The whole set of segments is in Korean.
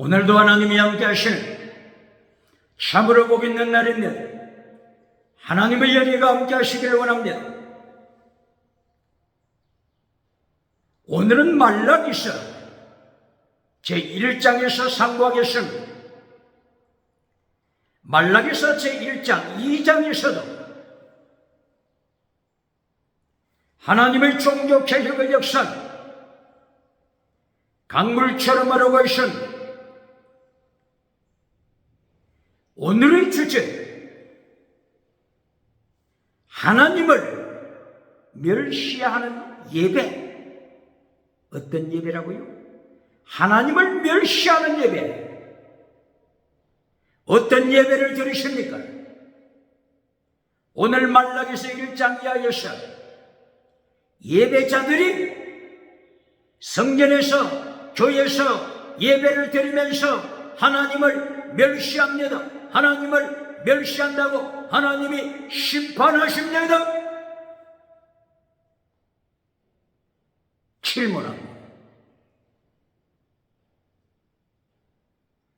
오늘도 하나님이 함께 하시는 참으로 복 있는 날입니다. 하나님의 연희가 함께 하시기를 원합니다. 오늘은 말라기서 제1장에서 상고하겠습니다. 말라기서 제1장 2장에서도 하나님의 종교 개혁의 역사는 강물처럼 흐르고 있습니다. 오늘의 주제, 하나님을 멸시하는 예배. 어떤 예배라고요? 하나님을 멸시하는 예배. 어떤 예배를 드리십니까? 오늘 말라기서 1장 이하에서 예배자들이 성전에서 교회에서 예배를 드리면서 하나님을 멸시합니다. 하나님을 멸시한다고 하나님이 심판하십니다. 질문합니다.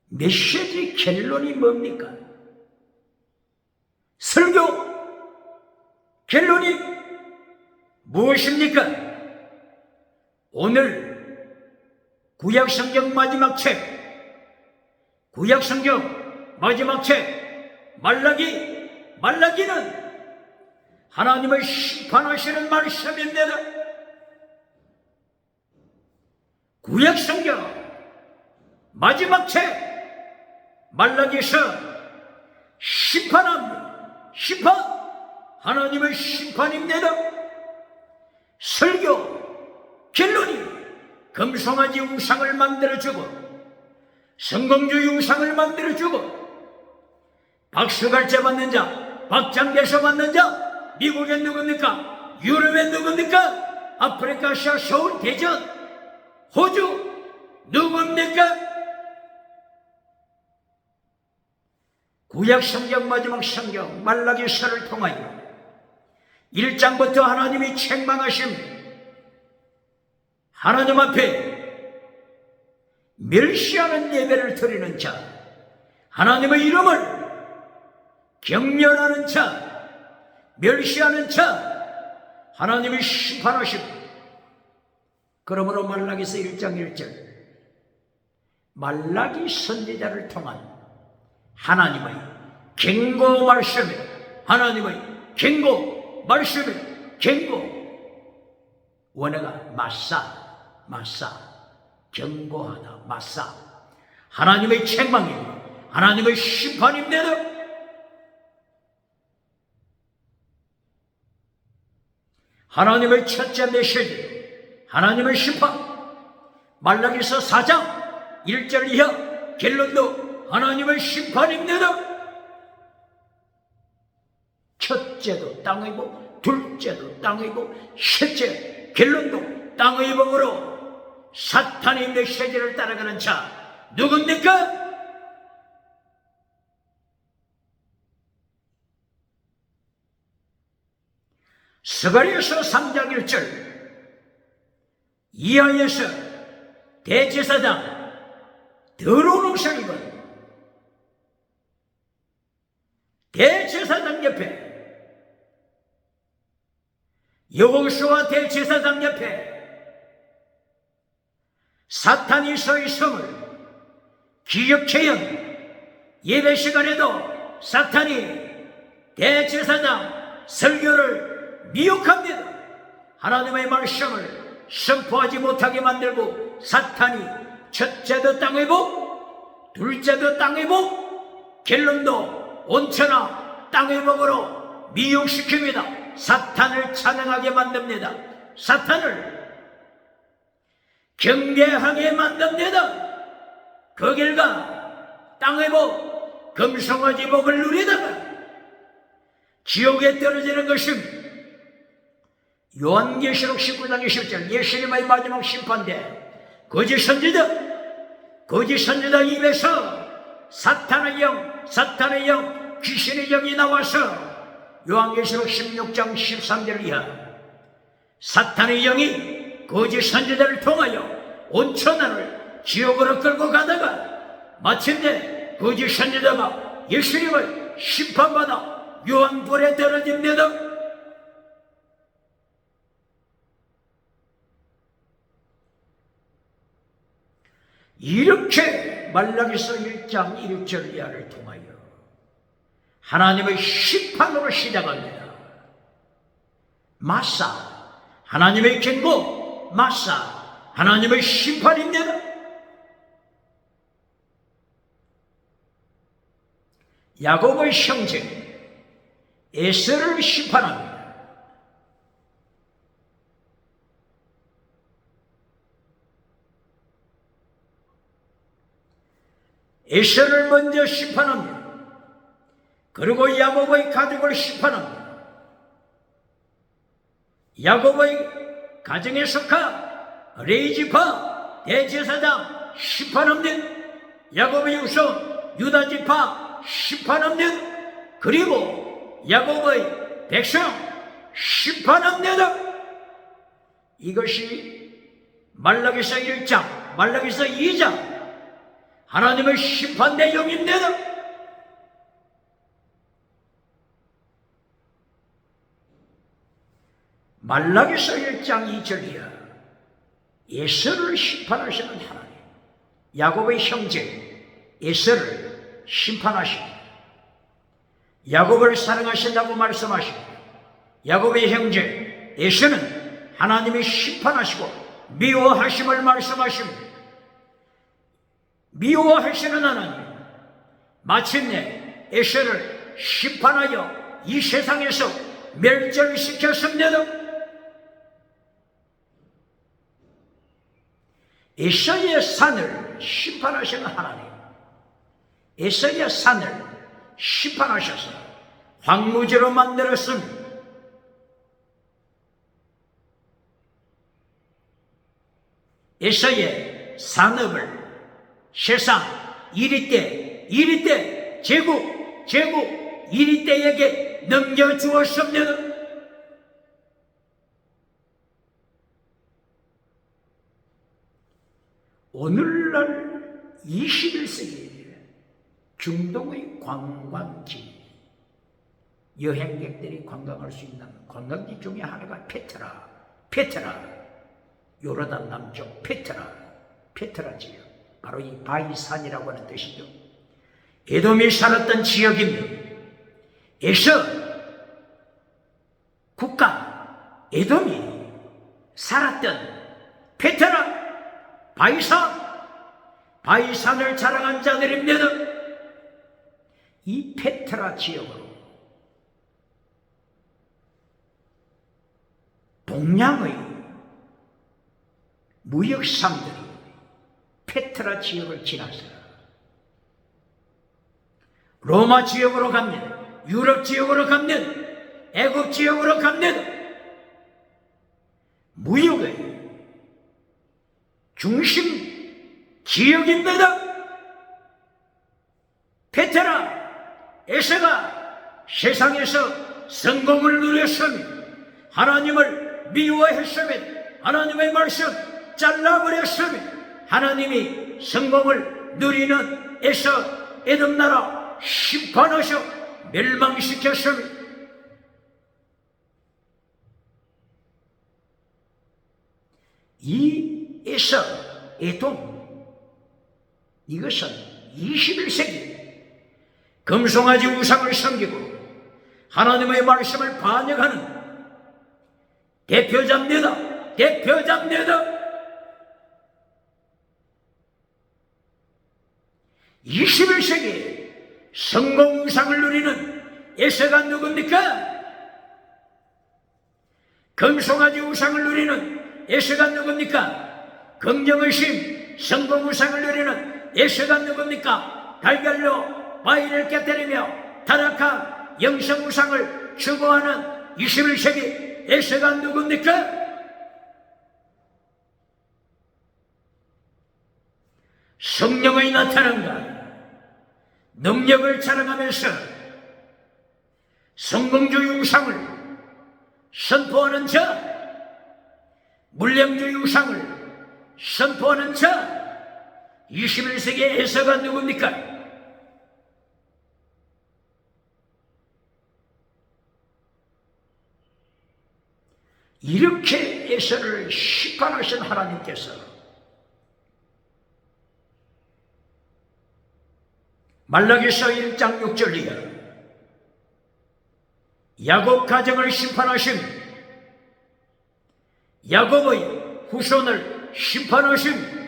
메시지 결론이 뭡니까? 설교 결론이 무엇입니까? 오늘 구약성경 마지막 책, 구약성경 마지막 책 말라기는 하나님을 심판하시는 말씀입니다. 구약성경 마지막 책 말라기에서 심판합니다. 심판, 하나님의 심판입니다. 설교 결론이 금송아지 우상을 만들어주고 성공주의 우상을 만들어주고 박수갈채 받는 자, 박장대소 받는 자, 미국엔 누굽니까? 유럽엔 누굽니까? 아프리카, 아시아, 서울, 대전, 호주 누굽니까? 구약 성경 마지막 성경 말라기서를 통하여 1장부터 하나님이 책망하십니다. 하나님 앞에 멸시하는 예배를 드리는 자, 하나님의 이름을 경멸하는 자, 멸시하는 자, 하나님이 심판하십니다. 그러므로 말라기서 1장 1절 말라기 선지자를 통한 하나님의 경고 말씀이다. 하나님의 경고 말씀이다. 경고, 원어가 마사, 경고하다, 마사. 하나님의 책망입니다. 하나님의 심판입니다. 하나님의 첫째 메시지, 하나님의 심판. 말라기서 4장 1절 이하 결론도 하나님의 심판입니다. 첫째도 땅의 복, 둘째도 땅의 복, 셋째 결론도 땅의 복으로 사탄의 메시지를 따라가는 자 누굽니까? 스가랴서 3장 1절 이하에서 대제사장 더러운 옷을 입은 대제사장 옆에 여호수아 대제사장 옆에 사탄이 서 있음을 기억해요. 예배 시간에도 사탄이 대제사장 설교를 미혹합니다. 하나님의 말씀을 선포하지 못하게 만들고 사탄이 첫째도 땅의 복, 둘째도 땅의 복, 결론도 온천하 땅의 복으로 미혹시킵니다. 사탄을 찬양하게 만듭니다. 사탄을 경배하게 만듭니다. 그 결과 땅의 복, 금송아지 복을 누리다가 지옥에 떨어지는 것입니다. 요한계시록 19장 20절 예수님의 마지막 심판대 거짓 선지자 입에서 사탄의 영, 귀신의 영이 나와서 요한계시록 16장 13절 이하 사탄의 영이 거짓 선지자를 통하여 온천하를 지옥으로 끌고 가다가 마침내 거짓 선지자가 예수님을 심판받아 유황불에 떨어집니다. 이렇게 말라기서 1장 1절 이하를 통하여 하나님의 심판으로 시작합니다. 마사, 하나님의 경고, 마사, 하나님의 심판입니다. 야곱의 형제 에서를 심판합니다. 에서를 먼저 심판합니다. 그리고 야곱의 가족을 심판합니다. 야곱의 가정에 속한 레이지파 대제사장 심판합니다. 야곱의 후손 유다지파 심판합니다. 그리고 야곱의 백성 심판합니다. 이것이 말라기서 1장, 말라기서 2장 하나님의 심판 내용입니다. 말라기서 1장 2절이야. 에서를 심판하시는 하나님, 야곱의 형제 에서를 심판하십니다. 야곱을 사랑하신다고 말씀하십니다. 야곱의 형제 에서는 하나님이 심판하시고 미워하심을 말씀하십니다. 미워하시는 하나님, 마침내 에서를 심판하여 이 세상에서 멸절시켰습니다. 에서의 산을 심판하시는 하나님, 에서의 산을 심판하셔서 황무지로 만들었습니다. 에서의 산업을 세상 1위 때 제국 1위 때에게 넘겨주었습니다. 오늘날 21세기 중동의 관광지, 여행객들이 관광할 수 있는 관광지 중에 하나가 페트라, 요르단 남쪽 페트라 지역, 바로 이 바이산이라고 하는 뜻이죠. 에돔이 살았던 지역입니다. 에서 국가 에돔이 살았던 페트라, 바이산을 자랑한 자들입니다. 이 페트라 지역으로 동양의 무역상들이 페트라 지역을 지나서 로마 지역으로 갑니다. 유럽 지역으로 갑니다. 애굽 지역으로 갑니다. 무역의 중심 지역입니다. 페트라, 에서가 세상에서 성공을 누렸으며 하나님을 미워했으며 하나님의 말씀 잘라버렸으며 하나님이 성공을 누리는 에서 에돔 나라 심판하셔 멸망시켰으며 이 에서 에돔, 이것은 21세기 금송아지 우상을 섬기고 하나님의 말씀을 반역하는 대표자입니다. 21세기 성공 우상을 누리는 에서가 누굽니까? 금송아지 우상을 누리는 에서가 누굽니까? 긍정의심 성공 우상을 누리는 에서가 누굽니까? 달걀로 바위를 깨뜨리며 타락한 영성 우상을 추구하는 21세기 에서가 누굽니까? 성령의 나타남과 능력을 자랑하면서 성공주의 우상을 선포하는 자, 물량주의 우상을 선포하는 자, 21세기의 에서가 누굽니까? 이렇게 에서를 심판하신 하나님께서 말라기서 1장 6절이야. 야곱 가정을 심판하심, 야곱의 후손을 심판하심.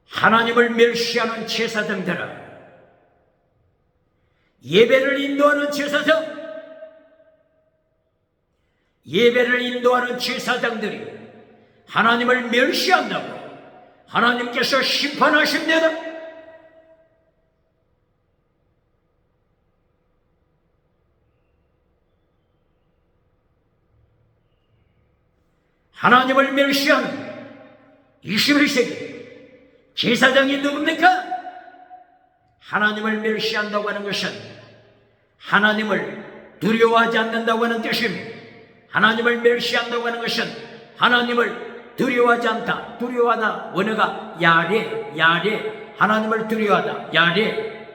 하나님을 멸시하는 제사장들아, 예배를 인도하는 제사장, 예배를 인도하는 제사장들이 하나님을 멸시한다고 하나님께서 심판하십니다. 하나님을 멸시하는 21세기 제사장이 누굽니까? 하나님을 멸시한다고 하는 것은 하나님을 두려워하지 않는다고 하는 뜻입니다. 하나님을 멸시한다고 하는 것은 하나님을 두려워하지 않다. 두려워하다 원어가 야레, 하나님을 두려워하다, 야레.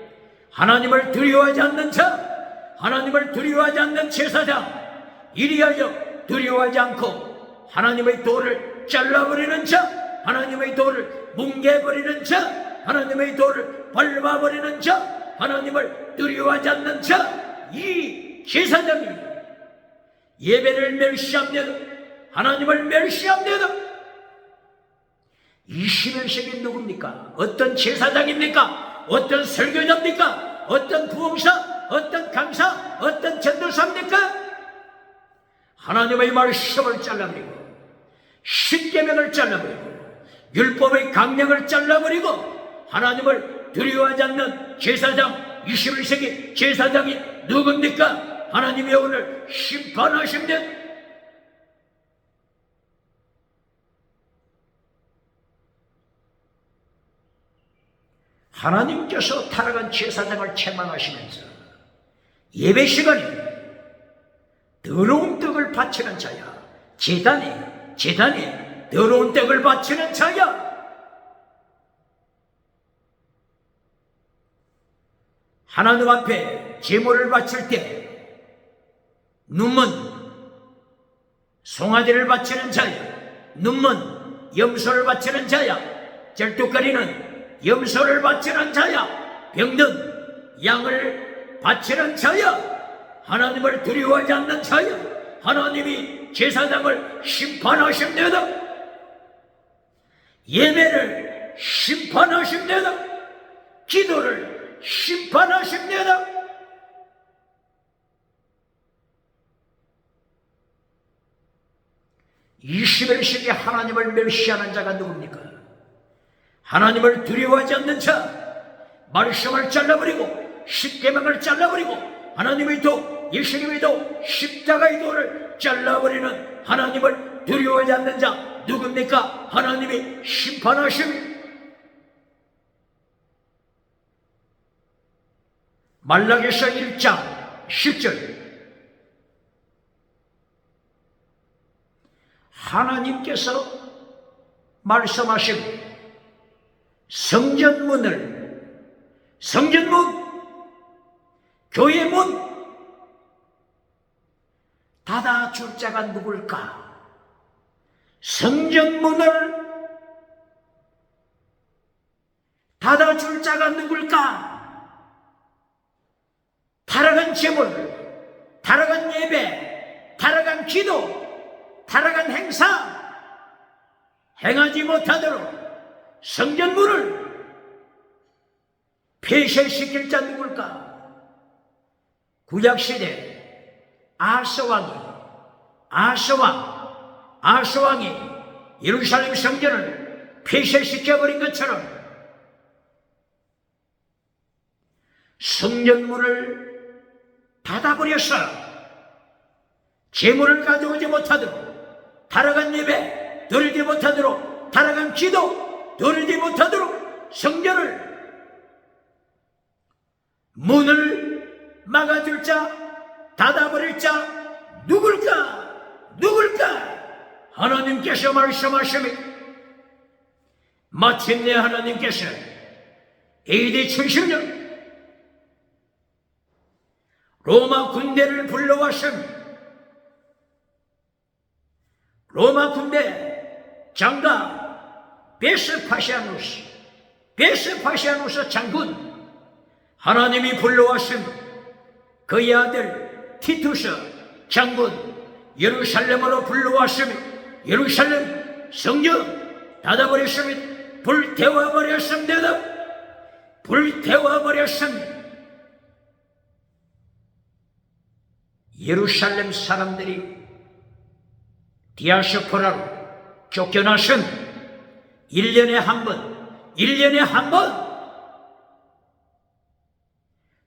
하나님을 두려워하지 않는 자, 하나님을 두려워하지 않는 제사장, 이리하여 두려워하지 않고 하나님의 도를 잘라버리는 자, 하나님의 도를 뭉개버리는 자, 하나님의 도를 밟아버리는 자, 하나님을 두려워하지 않는 자, 이 제사장이 예배를 멸시합니다. 하나님을 멸시합니다. 21세기 누굽니까? 어떤 제사장입니까? 어떤 설교자입니까? 어떤 부흥사? 어떤 강사? 어떤 전도사입니까? 하나님의 말씀을 잘라버리고 십계명을 잘라버리고 율법의 강령을 잘라버리고 하나님을 두려워하지 않는 제사장, 21세기 제사장이 누굽니까? 하나님이 오늘 심판하십니다. 하나님께서 타락한 제사장을 책망하시면서 예배 시간에 더러운 떡을 바치는 자야, 제단에 더러운 떡을 바치는 자야, 하나님 앞에 제물을 바칠 때 눈먼 송아지를 바치는 자야, 눈먼 염소를 바치는 자야, 절뚝거리는 염소를 바치는 자야, 병든 양을 바치는 자야, 하나님을 두려워하지 않는 자야, 하나님이 제사장을 심판하십니다. 예배를 심판하십니다. 기도를 심판하십니다. 이 21세기 하나님을 멸시하는 자가 누굽니까? 하나님을 두려워하지 않는 자, 말씀을 잘라버리고 십계명을 잘라버리고 하나님의 도, 예수님의 도, 십자가의 도를 잘라버리는 하나님을 두려워하지 않는 자 누굽니까? 하나님이 심판하심. 말라기서 1장 10절, 하나님께서 말씀하신 성전문, 교회문 닫아줄 자가 누굴까? 성전문을 닫아줄 자가 누굴까? 타락한 제물, 타락한 예배, 타락한 기도, 타락한 행사 행하지 못하도록 성전문을 폐쇄시킬 자 누굴까? 구약시대 아서왕이 예루살렘 성전을 폐쇄시켜버린 것처럼 성전문을 닫아버렸어. 재물을 가져오지 못하도록, 타락한 예배 드리지 못하도록, 타락한 기도 드리지 못하도록 성전을 문을 막아줄 자, 닫아버릴 자 하나님께서 말씀하시니 마침내 하나님께서 AD 70년 로마 군대를 불러왔음. 로마 군대 장가 베스파시아누스 장군 하나님이 불러왔음. 그의 아들 티투스 장군 예루살렘으로 불러왔으며 예루살렘 성전 닫아버렸으며 불태워버렸습니다. 불태워버렸습니다. 예루살렘 사람들이 디아스포라로 쫓겨났음. 1년에 한 번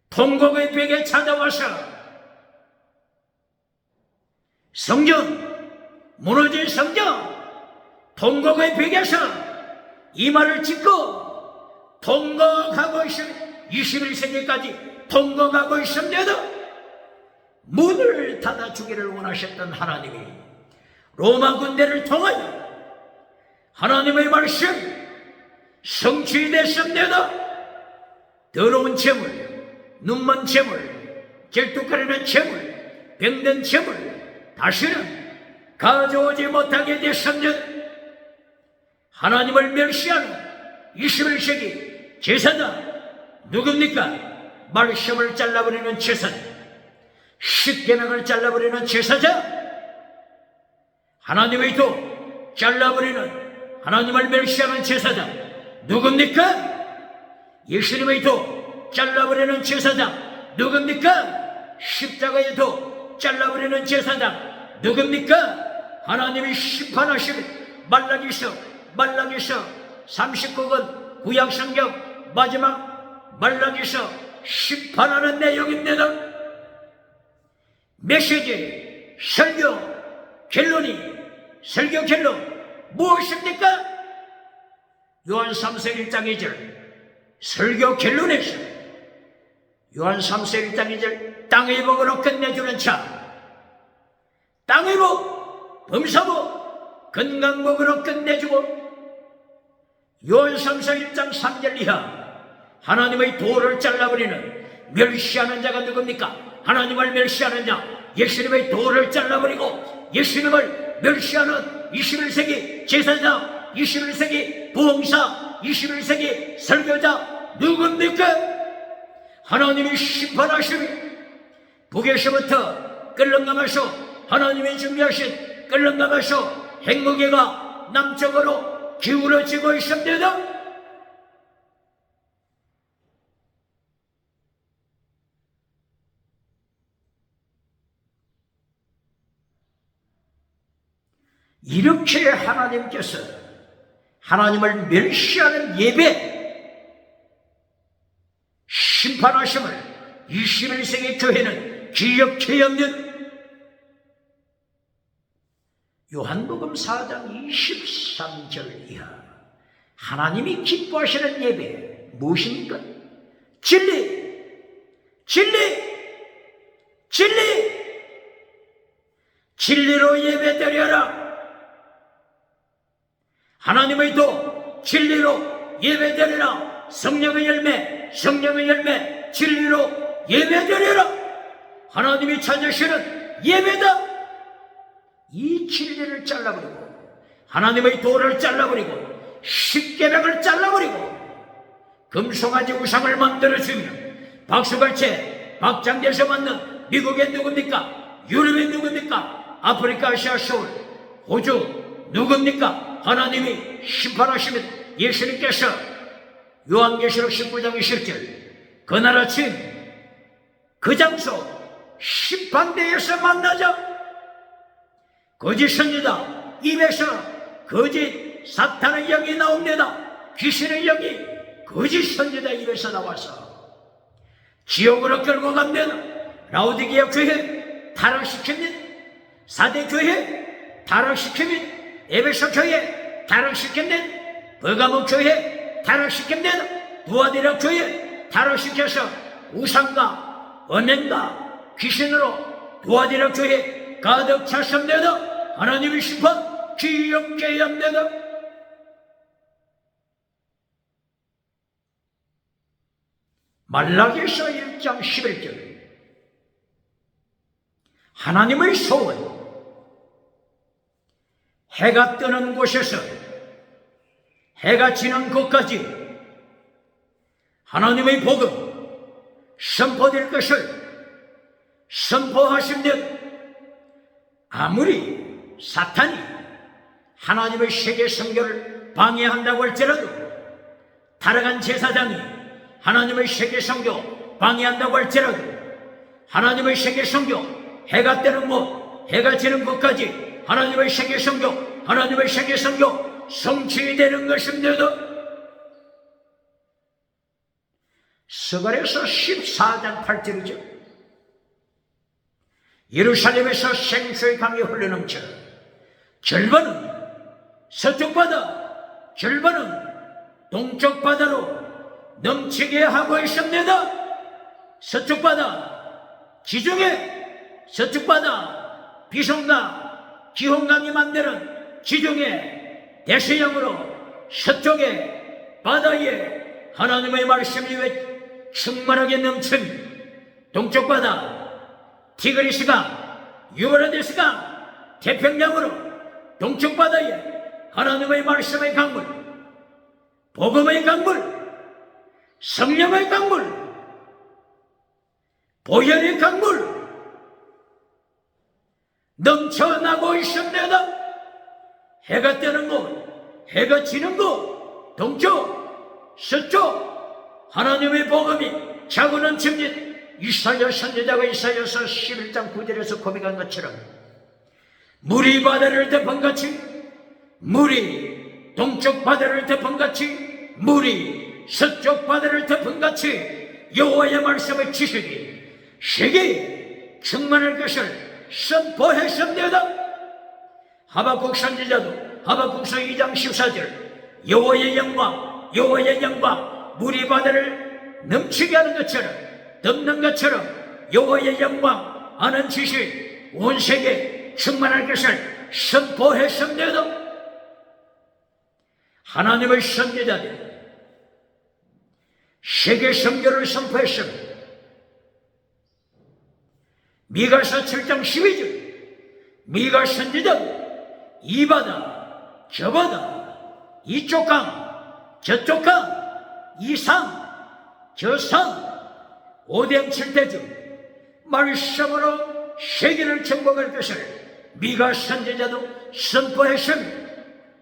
통곡의 벽에 찾아와서 성전, 무너진 성전, 통곡의 벽에서 이마를 짚고 통곡하고 있습니다. 21세기까지 통곡하고 있습니다. 문을 닫아주기를 원하셨던 하나님이 로마 군대를 통하여 하나님의 말씀 성취됐습니다. 더러운 재물, 눈먼 재물, 질투거리는 재물, 병든 재물 다시는 가져오지 못하게 됐습니다. 하나님을 멸시하는 21세기 제사장 누굽니까? 말씀을 잘라버리는 제사장, 십계명을 잘라버리는 제사장, 하나님의 도 잘라버리는 하나님을 멸시하는 제사장 누굽니까? 예수님의 도 잘라버리는 제사장 누굽니까? 십자가의 도 잘라버리는 제사장 누굽니까? 하나님이 심판하시는 말라기서 39권 구약성경 마지막 말라기서 심판하는 내용입니다. 메시지, 설교, 설교 결론 무엇입니까? 요한 3서 1장 2절 설교 결론에서 요한 3서 1장 2절 땅의 복으로 끝내주는 자, 땅의 복, 범사복, 건강복으로 끝내주고 요한 3서 1장 3절 이하 하나님의 도를 잘라버리는 멸시하는 자가 누굽니까? 하나님을 멸시하는 자, 예수님의 도를 잘라버리고 예수님을 멸시하는 21세기 제사장, 21세기 부흥사, 21세기 설교자 누굽니까? 하나님이 심판하시니 북에서부터 끌렁감에서 하나님이 준비하신 끌렁감에서 핵무게가 남쪽으로 기울어지고 있습니다. 이렇게 하나님께서 하나님을 멸시하는 예배 심판하심을 21세기 교회는 기억해야 합니다. 요한복음 4장 23절 이하 하나님이 기뻐하시는 예배 무엇입니까? 진리로 예배드려라. 하나님의 도 진리로 예배드리라. 성령의 열매 진리로 예배드리라. 하나님이 찾으시는 예배다. 이 진리를 잘라버리고 하나님의 도를 잘라버리고 십계명을 잘라버리고 금송아지 우상을 만들어주며 박수갈채 박장대에서 만든 미국의 누굽니까? 유럽의 누굽니까? 아프리카 아시아 서울 호주 누굽니까? 하나님이 심판하시면 예수님께서 요한계시록 19장 20절 그날 아침 그 장소 심판대에서 만나자. 거짓 선지자 입에서 거짓 사탄의 영이 나옵니다. 귀신의 영이 거짓 선지자 입에서 나와서 지옥으로 끌고 갑니다. 라오디게아 교회 타락시킵니다. 사대 교회 타락시킵니다. 에베소 교회 타락시켰네. 버가모 교회 타락시켰네. 두아디라 교회 타락시켜서 우상과 언행과 귀신으로 두아디라 교회 가득 찼습니다. 하나님의 심판 기억해야 합니다. 말라기서 1장 11절 하나님의 소원, 해가 뜨는 곳에서 해가 지는 곳까지 하나님의 복음 선포될 것을 선포하시면 아무리 사탄이 하나님의 세계 선교를 방해한다고 할지라도, 타락한 제사장이 하나님의 세계 선교 방해한다고 할지라도, 하나님의 세계 선교 해가 뜨는 곳 해가 지는 곳까지 하나님의 세계 선교, 하나님의 세계 선교 성취되는 것입니다. 스가랴서 14장 8절이죠. 예루살렘에서 생수의 강이 흘러넘쳐 절반은 서쪽 바다, 절반은 동쪽 바다로 넘치게 하고 있습니다. 서쪽 바다, 지중해, 서쪽 바다, 비송강, 기홍강이 만드는 지중해 대서양으로 서쪽의 바다에 하나님의 말씀이 왜 충만하게 넘친 동쪽 바다, 티그리스강, 유브라데스강, 태평양으로 동쪽 바다에 하나님의 말씀의 강물, 복음의 강물, 성령의 강물, 보혈의 강물 넘쳐나고 있습니다. 해가 뜨는 곳, 해가 지는 곳, 동쪽, 서쪽 하나님의 복음이 차고 넘칩니다. 이사야 선지자가 이사야서 11장 9절에서 고백한 것처럼 물이 바다를 덮은같이, 물이 동쪽 바다를 덮은같이, 물이 서쪽 바다를 덮은같이 여호와의 말씀의 지식이 세계에 충만할 것을 선포했습니다. 하박국 선지자도 하박국서 2장 14절 여호와의 영광, 여호와의 영광, 물이 바다를 넘치게 하는 것처럼, 덮는 것처럼 여호와의 영광 아는 지식 온 세계에 충만할 것을 선포했습니다. 하나님의 선지자들이 세계 선교를 선포했습니다. 미가서 7장 12절 미가 선지자도 이 바다, 저 바다, 이쪽 강, 저쪽 강, 이 산, 저 산, 오뎅 칠대주 말씀으로 세계를 정복할 것을 미가 선지자도 선포했습니다.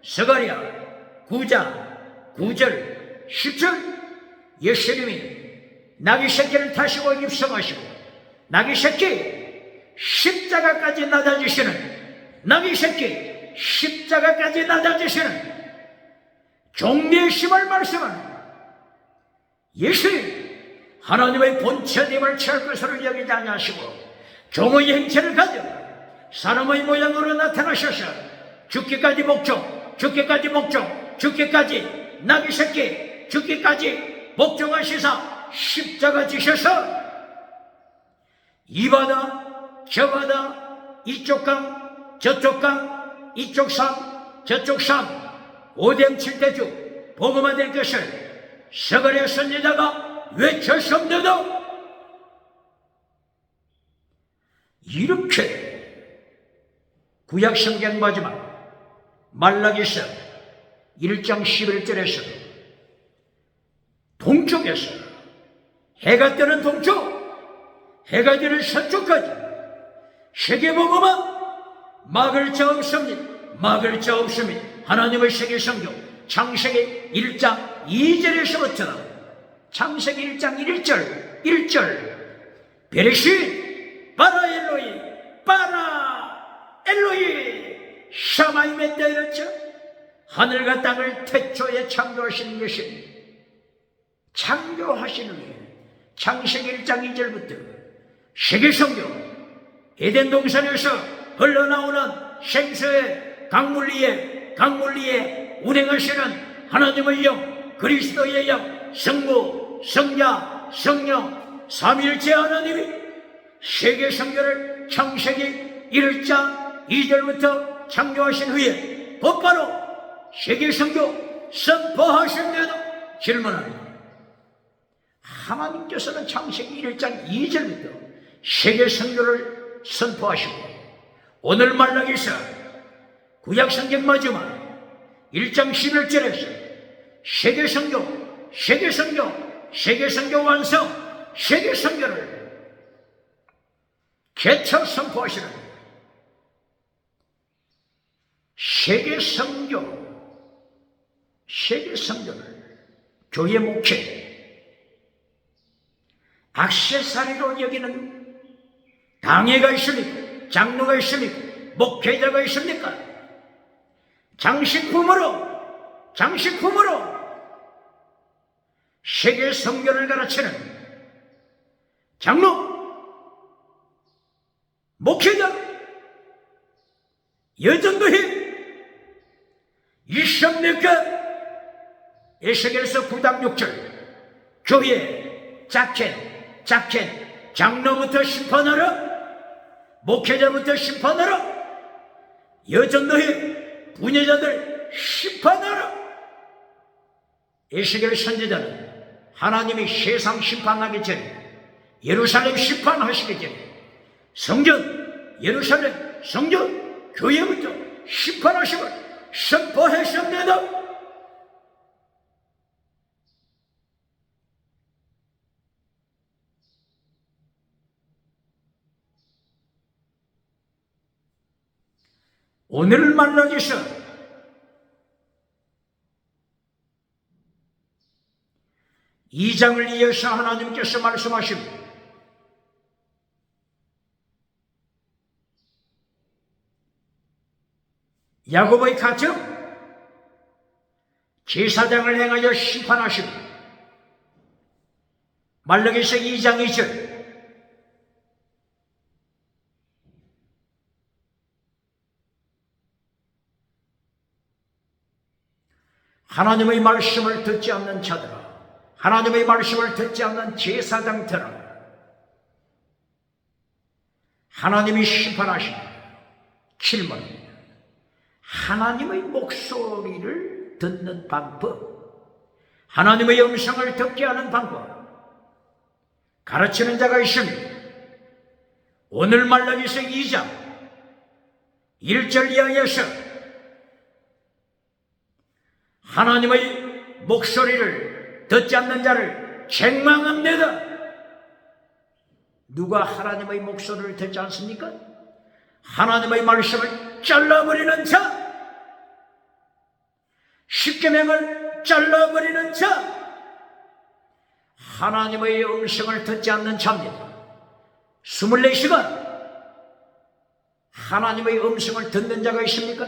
스가랴 9장 9절 10절 예수님이 나귀 새끼를 타시고 입성하시고 나귀 새끼 십자가까지 낮아지시는, 나귀 새끼 십자가까지 낮아지시는 종리의 심을 말씀하는 예수님, 하나님의 본체님을 취할 것으로 여기지 아니하시고 종의 행체를 가져 사람의 모양으로 나타나셔서 죽기까지 목종, 죽기까지 목종, 죽기까지 나귀 새끼, 죽기까지 목종하시사 십자가 지셔서 이 바다, 저 바다, 이쪽 강, 저쪽 강, 이쪽 산, 저쪽 산, 오뎅 칠대주 복음화될 것을 스가랴 선지자가 외쳤습니다. 이렇게 구약성경 마지막 말라기서 1장 11절에서 동쪽에서 해가 뜨는 동쪽, 해가 지는 서쪽까지 세계복음화 막을 자 없습니다. 막을 자 없습니다. 하나님의 세계 성경 창세기 1장 2절에서부터 창세기 1장 1절 베레시 바라 엘로이 바라 엘로이 샤마임에 때렸죠. 하늘과 땅을 태초에 창조하시는 것입니다. 창조하시는 게 창세기 1장 2절부터 세계성경 에덴 동산에서 흘러나오는 생수의 강물 위에 운행하시는 하나님의 영, 그리스도의 영, 성부, 성자, 성령 삼위일체 하나님이 세계성경을 창세기 1장 2절부터 창조하신 후에 곧바로 세계 선교 선포하셨네요. 질문합니다. 하나님께서는 창세기 1장 2절부터 세계 선교를 선포하시고 오늘 말라기서 구약성경 마지막 1장 11절에서 세계 선교, 세계 선교, 세계 선교 완성, 세계 선교를 개처 선포하시는 세계 선교, 세계 선교를 교회 목회, 액세서리로 여기는 당회가 있습니까? 장로가 있습니까? 목회자가 있습니까? 장식품으로 세계 선교를 가르치는 장로, 목회자, 여전도회 있습니까? 에스겔서 9장 6절 교회 자켓 장로부터 심판하라, 목회자부터 심판하라, 여전도회 부녀자들 심판하라. 에스겔 선지자는 하나님이 세상 심판하기 전에 예루살렘 심판하시기 전에 성전, 예루살렘, 성전, 교회부터 심판하심을 선포하셨습니다. 오늘 말라기서 2장을 이어서 하나님께서 말씀하십니다. 야곱의 가정 제사장을 행하여 심판하십니다. 말라기서 2장 2절 하나님의 말씀을 듣지 않는 자들아, 하나님의 말씀을 듣지 않는 제사장들아, 하나님이 심판하십니다. 7번입니다. 하나님의 목소리를 듣는 방법, 하나님의 음성을 듣게 하는 방법, 가르치는 자가 있습니다. 오늘 말라기서 2장 1절 이하에서 하나님의 목소리를 듣지 않는 자를 책망합니다. 누가 하나님의 목소리를 듣지 않습니까? 하나님의 말씀을 잘라버리는 자, 십계명을 잘라버리는 자, 하나님의 음성을 듣지 않는 자입니다. 24시간 하나님의 음성을 듣는 자가 있습니까?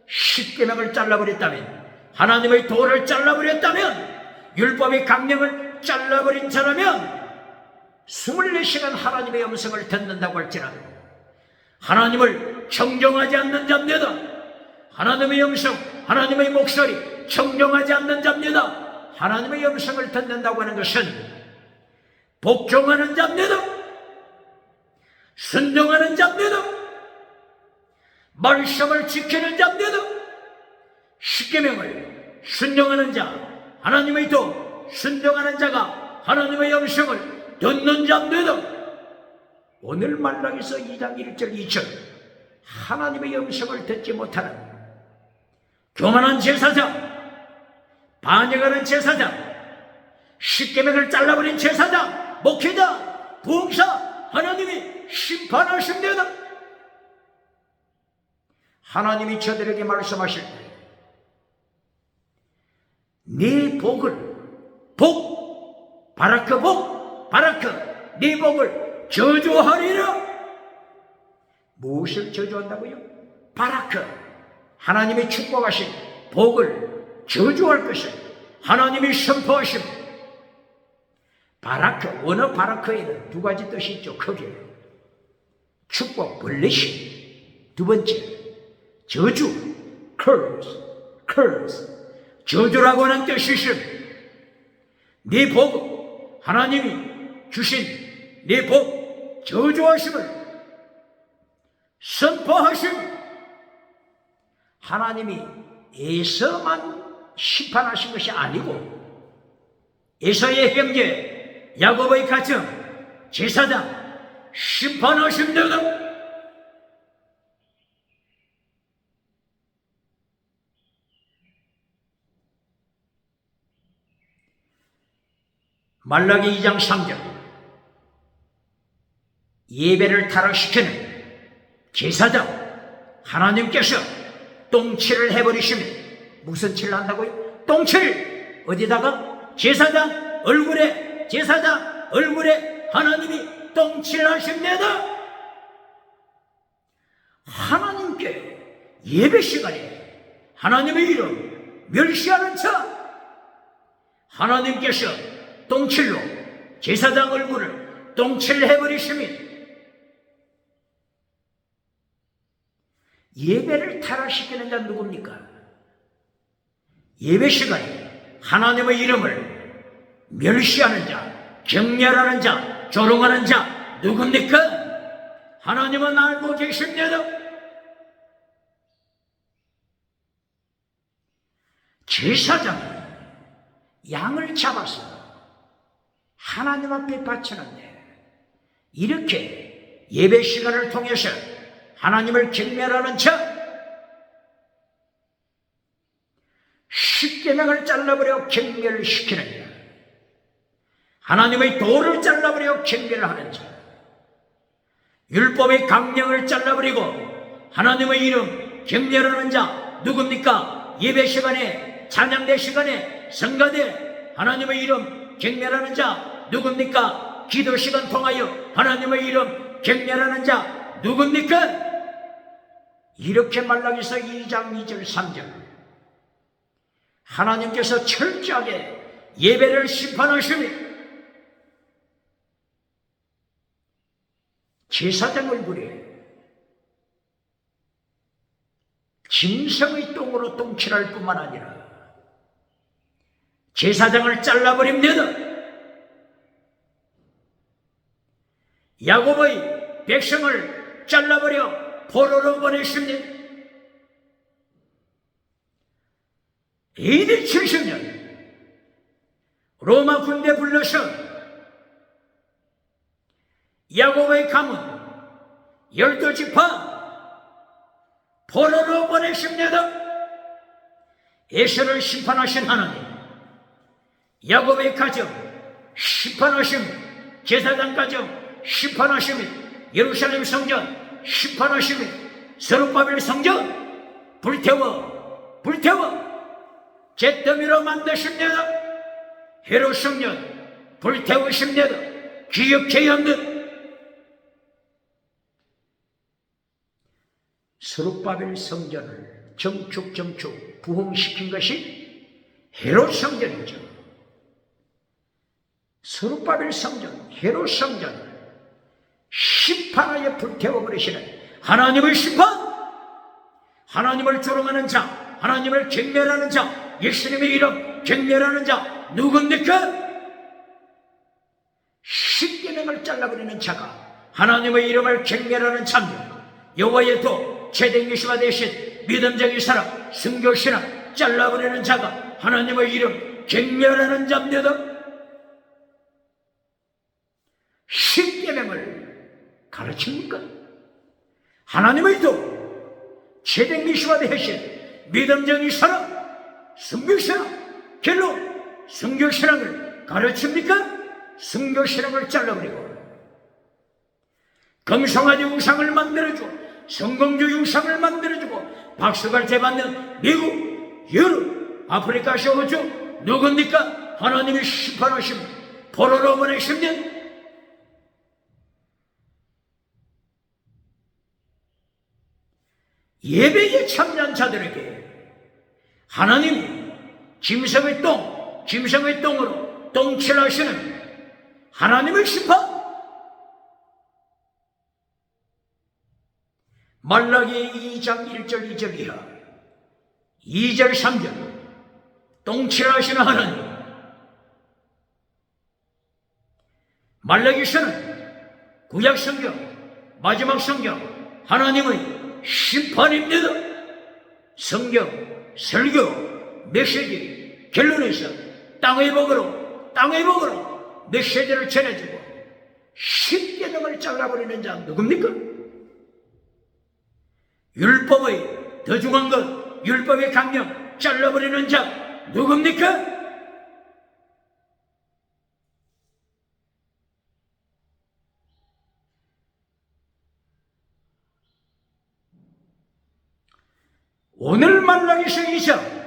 십계명을 잘라버렸다면, 하나님의 도를 잘라버렸다면, 율법의 강령을 잘라버린 자라면 24시간 하나님의 음성을 듣는다고 할지라도 하나님을 청정하지 않는 자입니다. 하나님의 음성, 하나님의 목소리 청정하지 않는 자입니다. 하나님의 음성을 듣는다고 하는 것은 복종하는 자입니다. 순종하는 자입니다. 말씀을 지키는 자입니다. 십계명을 순종하는 자, 하나님의 도 순종하는 자가 하나님의 음성을 듣는 자입니다. 오늘 말라기서 2장 1절 2절 하나님의 음성을 듣지 못하는 교만한 제사장, 반역하는 제사장, 십계명을 잘라버린 제사장, 목회자, 부흥사, 하나님이 심판하십니다. 하나님이 저들에게 말씀하실 때 네 복을, 복, 바라크 복, 바라크, 네 복을 저주하리라. 무엇을 저주한다고요? 바라크, 하나님이 축복하신 복을 저주할 것을 하나님이 선포하신 바라크, 원어 바라크에는 두 가지 뜻이 있죠. 크게 축복, 블레싱. 두 번째 저주, curse. 저주라고 하는 뜻이 있습니다. 네 복, 하나님이 주신 네 복 저주하심을 선포하심, 하나님이 에서만 심판하신 것이 아니고 에서의 형제 야곱의 가정 제사장 심판하십니다. 말라기 2장 3절 예배를 타락시키는 제사장 하나님께서 똥칠을 해버리시면 무슨 칠을 한다고요? 똥칠! 어디다가? 제사장 얼굴에 하나님이 똥칠하십니다. 하나님께 예배 시간에 하나님의 이름 멸시하는 자, 하나님께서 똥칠로 제사장 얼굴을 똥칠을 해버리시면 예배를 타락시키는 자는 누굽니까? 예배 시간에 하나님의 이름을 멸시하는 자, 경멸하는 자, 조롱하는 자 누굽니까? 하나님은 알고 계십니다. 제사장이 양을 잡아서 하나님 앞에 바치는데 이렇게 예배 시간을 통해서 하나님을 경멸하는 자, 십계명을 잘라버려 경멸시키는 자, 하나님의 도를 잘라버려 경멸하는 자, 율법의 강령을 잘라버리고 하나님의 이름 경멸하는 자 누굽니까? 예배 시간에, 찬양대 시간에, 성가대 하나님의 이름 경멸하는 자 누굽니까? 기도 시간 통하여 하나님의 이름 경멸하는 자 누굽니까? 이렇게 말라기서 2장 2절 3절 하나님께서 철저하게 예배를 심판하시며 제사장 얼굴에 짐승의 똥으로 똥칠할 뿐만 아니라 제사장을 잘라버립니다. 야곱의 백성을 잘라버려 포로로 보내십니다. AD 70년 로마 군대 불러서 야곱의 가문 12지파 포로로 보내십니다. 에서를 심판하신 하나님, 야곱의 가정 심판하심, 제사장 가정 심판하심, 예루살렘 성전 심판하시며 스룹바벨 성전 불태워 잿더미로 만드십니다. 헤롯 성전 불태우십니다. 기억해야 합니다. 스룹바벨 성전을 정축 부흥시킨 것이 헤롯 성전이죠. 스룹바벨 성전, 헤롯 성전 심판하여 불태워버리시는 하나님의 심판, 하나님을 조롱하는 자, 하나님을 경멸하는 자, 예수님의 이름 경멸하는 자 누굽니까? 십계명을 잘라버리는 자가 하나님의 이름을 경멸하는 자입니다. 여호와의 도, 최대 예수가 대신 믿음적인 사람, 순교신앙 잘라버리는 자가 하나님의 이름 경멸하는 자입니다. 십계명을 가르칩니까? 하나님의 도, 최대 예수가 대신 믿음적인 사람, 순교신앙, 결로 순교신앙을 가르칩니까? 순교신앙을 잘라버리고 금송아지 우상을 만들어주고 성공주 우상을 만들어주고 박수갈채 받는 미국, 유럽, 아프리카, 호주 누굽니까? 하나님이 심판하심 포로로 보내십니다. 예배에 참여한 자들에게 하나님이 짐승의 똥으로 똥칠하시는 하나님의 심판, 말라기 2장 1절 2절 이하 2절 3절 똥칠하시는 하나님, 말라기서는 구약 성경, 마지막 성경 하나님의 심판입니다. 성경, 설교, 메시지, 결론에서 땅의 복으로 메시지를 전해주고 십계명을 잘라버리는 자 누굽니까? 율법의 더 중한 것, 율법의 강령 잘라버리는 자 누굽니까? 오늘 말라기서 2장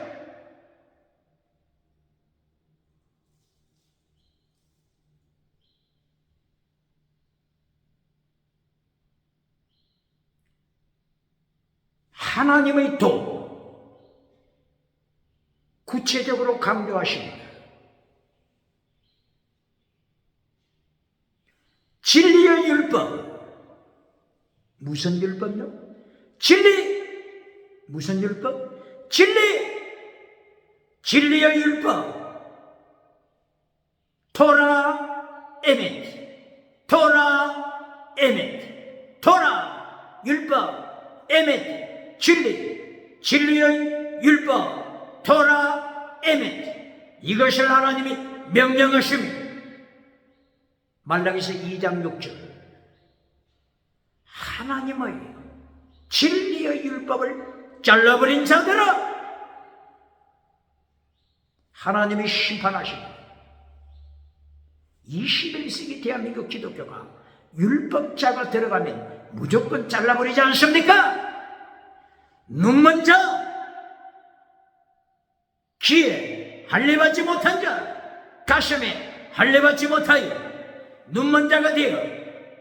하나님의 도 구체적으로 강조하십니다. 진리의 율법. 무슨 율법요? 진리. 무슨 율법? 진리. 진리의 율법. 토라 에멧. 토라 에멧. 토라 율법 에멧. 진리, 진리의 율법, 토라, 에멧. 이것을 하나님이 명령하십니다. 말라기서 2장 6절. 하나님의 진리의 율법을 잘라버린 자들아, 하나님이 심판하십니다. 21세기 대한민국 기독교가 율법자가 들어가면 무조건 잘라버리지 않습니까? 눈먼 자, 귀에 할례받지 못한 자, 가슴에 할례받지 못하여 눈먼 자가 되어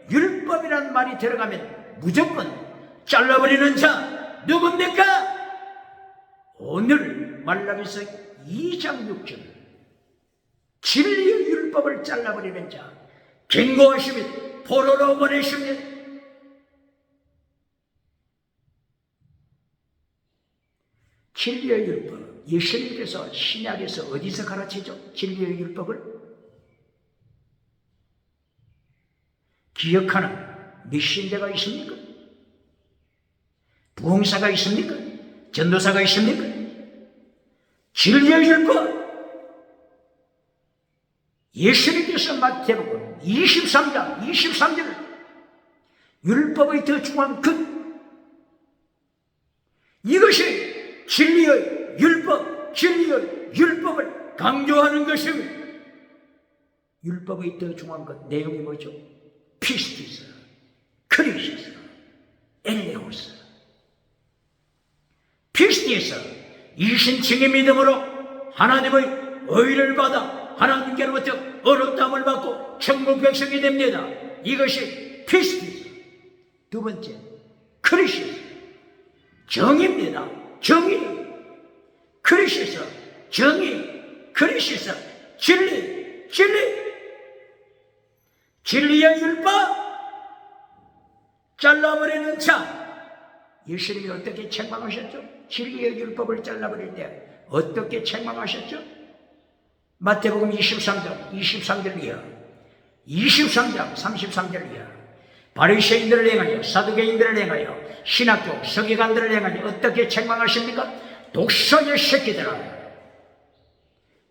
율법이란 말이 들어가면 무조건 잘라버리는 자 누굽니까? 오늘 말라기서 2장 6절 진리의 율법을 잘라버리는 자 경고하시며 포로로 보내십니다. 진리의 율법, 예수님께서 신약에서 어디서 가르치죠? 진리의 율법을 기억하는 메신저가 있습니까? 부흥사가 있습니까? 전도사가 있습니까? 진리의 율법. 예수님께서 마태복음 23장 23절 율법의 더 중요한 것, 이것이 진리의 율법, 진리의 율법을 강조하는 것입니다. 율법의 더 중요한 것 내용이 뭐죠? 피스티스, 크리시스, 엘레오스. 피스티스, 이신칭의 믿음으로 하나님의 의를 받아 하나님께로부터 어렵다함을 받고 천국 백성이 됩니다. 이것이 피스티스. 두 번째, 크리시스, 정의입니다. 정의, 크리시스, 정의, 크리시스, 진리, 진리의 율법 잘라버리는 자. 예수님이 어떻게 책망하셨죠? 진리의 율법을 잘라버릴 때 어떻게 책망하셨죠? 마태복음 23장 23절 이하, 23장 33절 이하. 바리새인들을 행하여 사두개인들을 행하여 신학교 서기관들을 행하여 어떻게 책망하십니까? 독사의 새끼들아.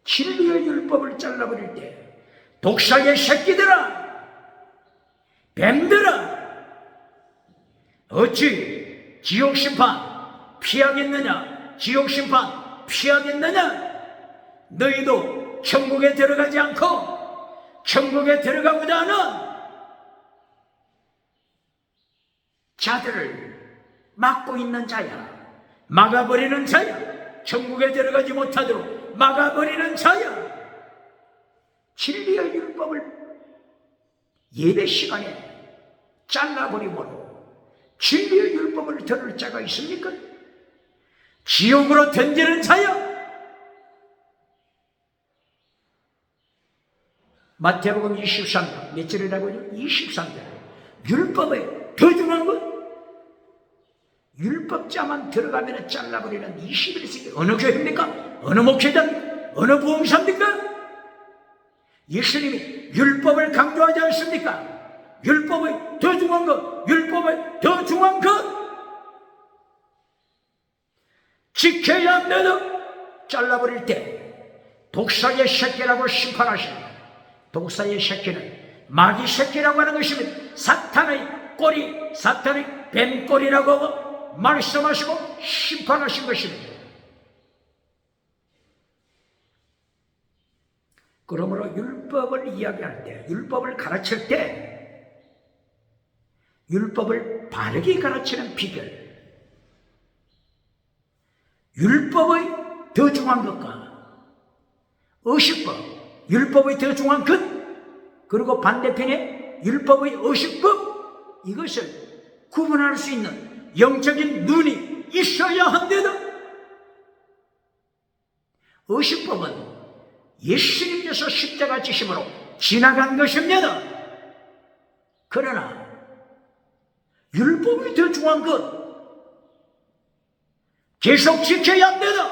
진리의 율법을 잘라버릴 때 독사의 새끼들아, 뱀들아, 어찌 지옥심판 피하겠느냐? 지옥심판 피하겠느냐? 너희도 천국에 들어가지 않고 천국에 들어가고자 하는 자들을 막고 있는 자야. 막아버리는 자야. 천국에 들어가지 못하도록 막아버리는 자야. 진리의 율법을 예배 시간에 잘라버리므로 진리의 율법을 들을 자가 있습니까? 지옥으로 던지는 자야. 마태복음 23장 몇 절이라고요? 23절. 율법에 더 중요한 것, 율법자만 들어가면 잘라버리는 21세기 어느 교회입니까? 어느 목회자입니까? 어느 부흥사입니까? 예수님이 율법을 강조하지 않습니까? 율법의 더 중요한 것, 율법의 더 중요한 것. 지켜야 합니다. 잘라버릴 때 독사의 새끼라고 심판하십니다. 독사의 새끼는 마귀 새끼라고 하는 것입니다. 사탄의 꼬리, 사탄의 뱀꼬리라고 말씀하시고 심판하신 것입니다. 그러므로 율법을 이야기할 때, 율법을 가르칠 때, 율법을 바르게 가르치는 비결, 율법의 더 중요한 것과 의식법, 율법의 더 중요한 것, 그리고 반대편에 율법의 의식법, 이것을 구분할 수 있는 영적인 눈이 있어야 한대다. 의식법은 예수님께서 십자가 지심으로 지나간 것입니다. 그러나 율법이 더 중요한 것, 계속 지켜야 합니다.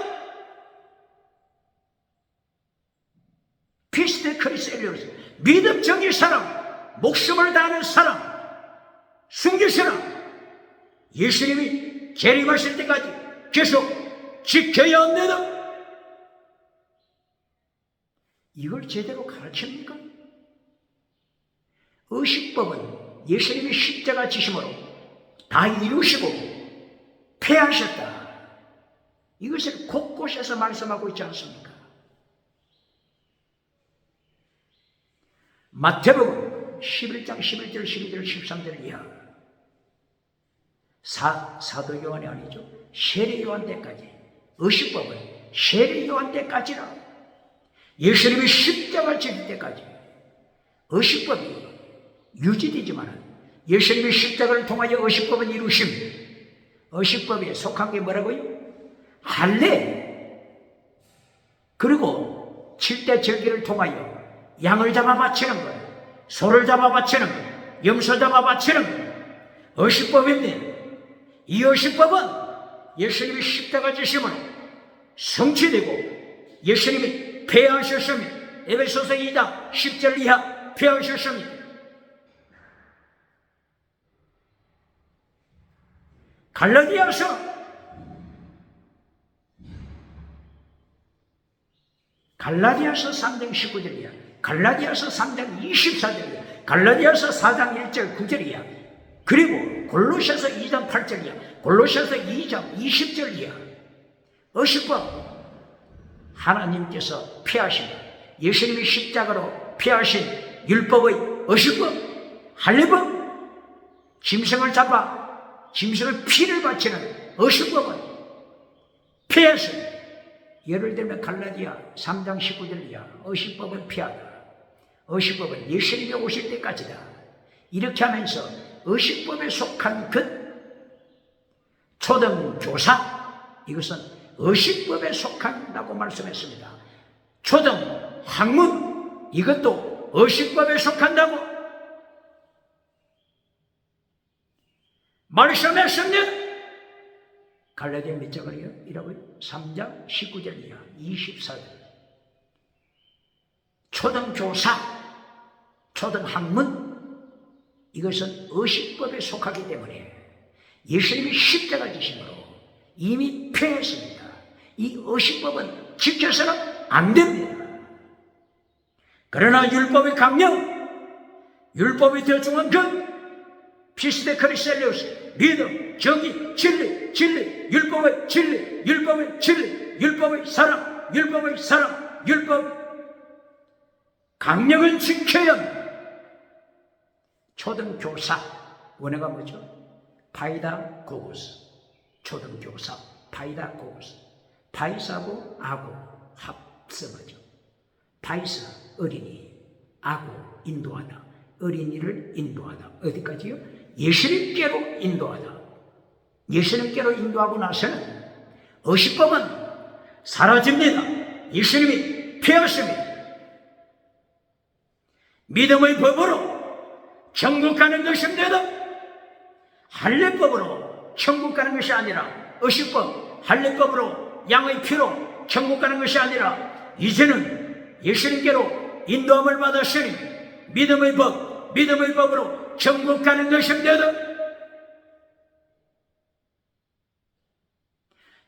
피스데 크리스엘리오스, 믿음적인 사람, 목숨을 다하는 사람, 숨길 사람, 예수님이 재림하실 때까지 계속 지켜야 합니다. 이걸 제대로 가르칩니까? 의식법은 예수님이 십자가 지심으로 다 이루시고 폐하셨다. 이것을 곳곳에서 말씀하고 있지 않습니까? 마태복음 11장 11절 12절 13절 이하, 사도 요한이 아니죠, 세례 요한 때까지, 의식법은 세례 요한 때까지라. 예수님이 십자가 지실 때까지 의식법이 유지되지만 예수님이 십자가를 통하여 의식법은 이루심. 의식법에 속한 게 뭐라고요? 할례, 그리고 칠대 절기를 통하여 양을 잡아 바치는 것, 소를 잡아 바치는 것, 염소 잡아 바치는 것, 의식법입니다. 이 의식법은 예수님이 십자가 지심으로 성취되고 예수님이 폐하셨습니다. 에베소서 2장 10절 이하 폐하셨습니다. 갈라디아서 3장 19절 이하, 갈라디아서 3장 24절 이하, 갈라디아서 4장 1절 9절 이하, 그리고 골로새서 2장 8절 이하, 골로새서 2장 20절 이하. 의식법, 하나님께서 폐하신, 예수님이 십자가로 폐하신 율법의 의식법, 할례법, 짐승을 잡아 짐승의 피를 바치는 의식법은 폐했습니다. 예를 들면 갈라디아 3장 19절 이하, 의식법은 폐하다. 의식법은 예수님이 오실 때까지다. 이렇게 하면서 의식법에 속한 것, 초등교사, 이것은 의식법에 속한다고 말씀했습니다. 초등 학문, 이것도 의식법에 속한다고 말씀했습니다. 갈라디아 몇 장이라고요? 3장 19절 이하 24절. 초등교사, 초등학문, 이것은 의식법에 속하기 때문에 예수님이 십자가 지심으로 이미 폐했습니다. 이 의식법은 지켜서는 안 됩니다. 그러나 율법의 강령, 율법이 더 중요한 것, 피스데 크리스텔리오스, 믿음, 정의, 진리, 율법의 진리, 율법의 진리, 율법의 사랑, 율법의 사랑, 율법 강령을 지켜야 합니다. 초등교사, 원어가 뭐죠? 파이다고고스. 초등교사, 파이다고고스. 파이스하고 아고 합성하죠. 파이스, 어린이, 아고, 인도하다. 어린이를 인도하다. 어디까지요? 예수님께로 인도하다. 예수님께로 인도하고 나서는 의식법은 사라집니다. 예수님이 폐하십니다. 믿음의 법으로 천국 가는 것입니다. 할례법으로 천국 가는 것이 아니라, 의식법, 할례법으로 양의 피로 천국 가는 것이 아니라, 이제는 예수님께로 인도함을 받았으니 믿음의 법, 믿음의 법으로 천국 가는 것입니다.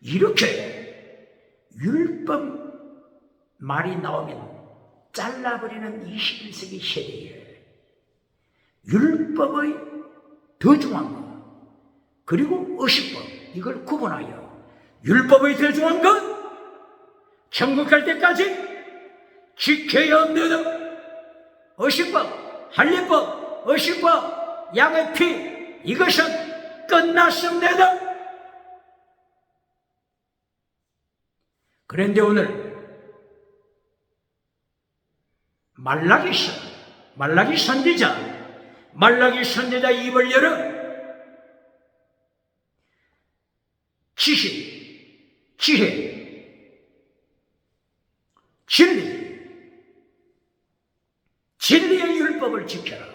이렇게 율법 말이 나오면 잘라버리는 21세기 세대에 율법의 더 중요한 것 그리고 의식법 이걸 구분하여 율법의 더 중요한 것 천국 갈 때까지 지켜야 합니다. 의식법, 할례법, 의식법, 양의 피 이것은 끝났습니다. 그런데 오늘 말라기 선지자 입을 열어 지식, 지혜, 진리의 율법을 지켜라.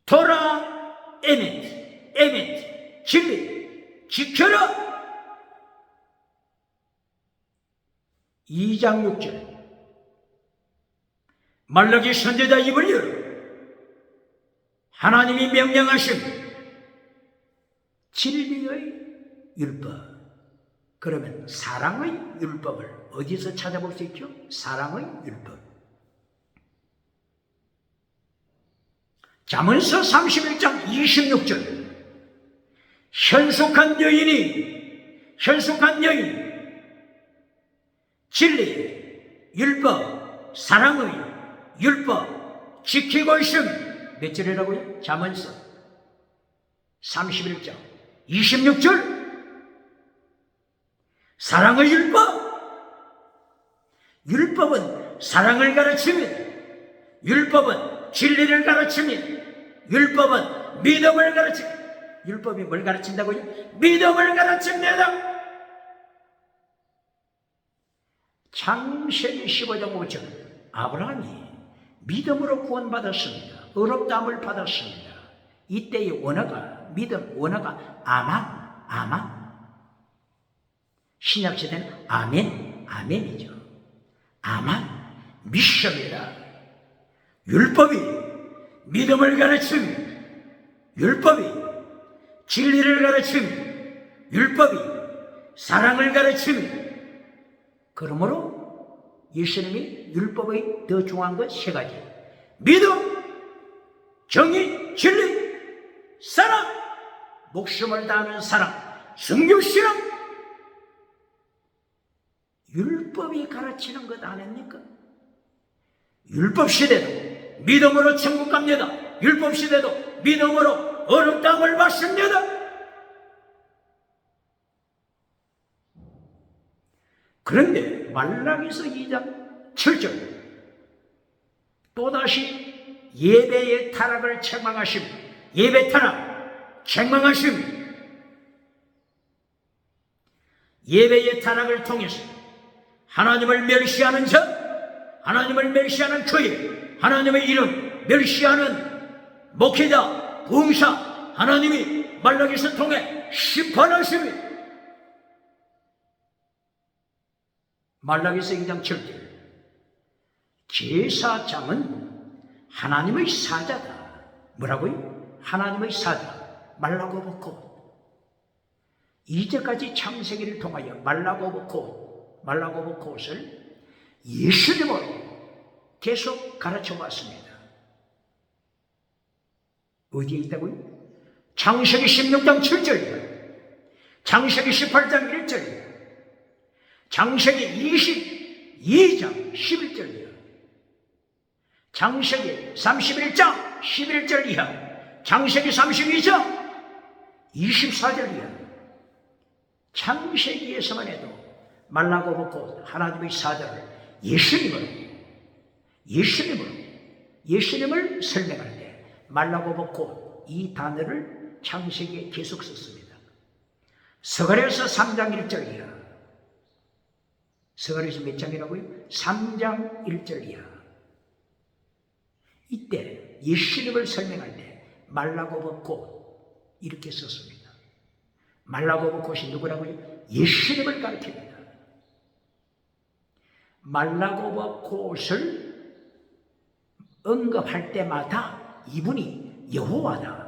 토라, 에멘, 진리, 지켜라. 2장 6절 말라기 선지자 입을 열어 하나님이 명령하신 진리의 율법 그러면 사랑의 율법을 어디서 찾아볼 수 있죠? 사랑의 율법 잠언서 31장 26절 현숙한 여인 진리, 율법, 사랑의 율법 지키고 있음 몇 절이라고요? 잠언서 31장 26절 사랑의 율법은 사랑을 가르칩니다. 율법은 진리를 가르칩니다. 율법은 믿음을 가르칩니다. 율법이 뭘 가르친다고요? 믿음을 가르칩니다. 창세기 15장 5절 아브라함이 믿음으로 구원받았습니다. 의롭다함을 받았습니다. 이때의 원어가 믿음, 원어가 아만 신약시대는 아멘이죠. 아만, 미션이라 율법이 믿음을 가르칩니다. 율법이 진리를 가르칩니다. 율법이 사랑을 가르칩니다. 그러므로 예수님이 율법의 더 중요한 것 세 가지 믿음, 정의, 진리, 사랑 목숨을 다하는 사랑, 성경신앙 율법이 가르치는 것 아닙니까? 율법 시대도 믿음으로 천국 갑니다. 율법 시대도 믿음으로 어렵다함을 받습니다. 그런데 말라기서 2장 7절 또다시 예배의 타락을 책망하심 예배 타락 책망하심 예배의 타락을 통해서 하나님을 멸시하는 자 하나님을 멸시하는 교회 하나님의 이름 멸시하는 목회자 봉사 하나님이 말라기서 통해 심판하십니다. 말라기서 2장 7절 제사장은 하나님의 사자다. 뭐라고요? 하나님의 사자 말라고보고 이제까지 창세기를 통하여 말라고보콧을 예수님으로 계속 가르쳐 왔습니다. 어디에 있다고요? 창세기 16장 7절이요 창세기 18장 1절이요 창세기 22장 11절이요 창세기 31장 11절 이하 창세기 32장 24절 이하 창세기에서만 해도 말라고보고 하나님의 사자를 예수님을 설명할 때 말라고보고 이 단어를 창세기에 계속 썼습니다. 스가랴서 3장 1절 이하 스가랴서 몇 장이라고요? 3장 1절 이하 이때 예수님을 설명할 때 말라고보고 이렇게 썼습니다. 말라고보콧이 누구라고요? 예수님을 가리킵니다. 말라고보콧을 언급할 때마다 이분이 여호와다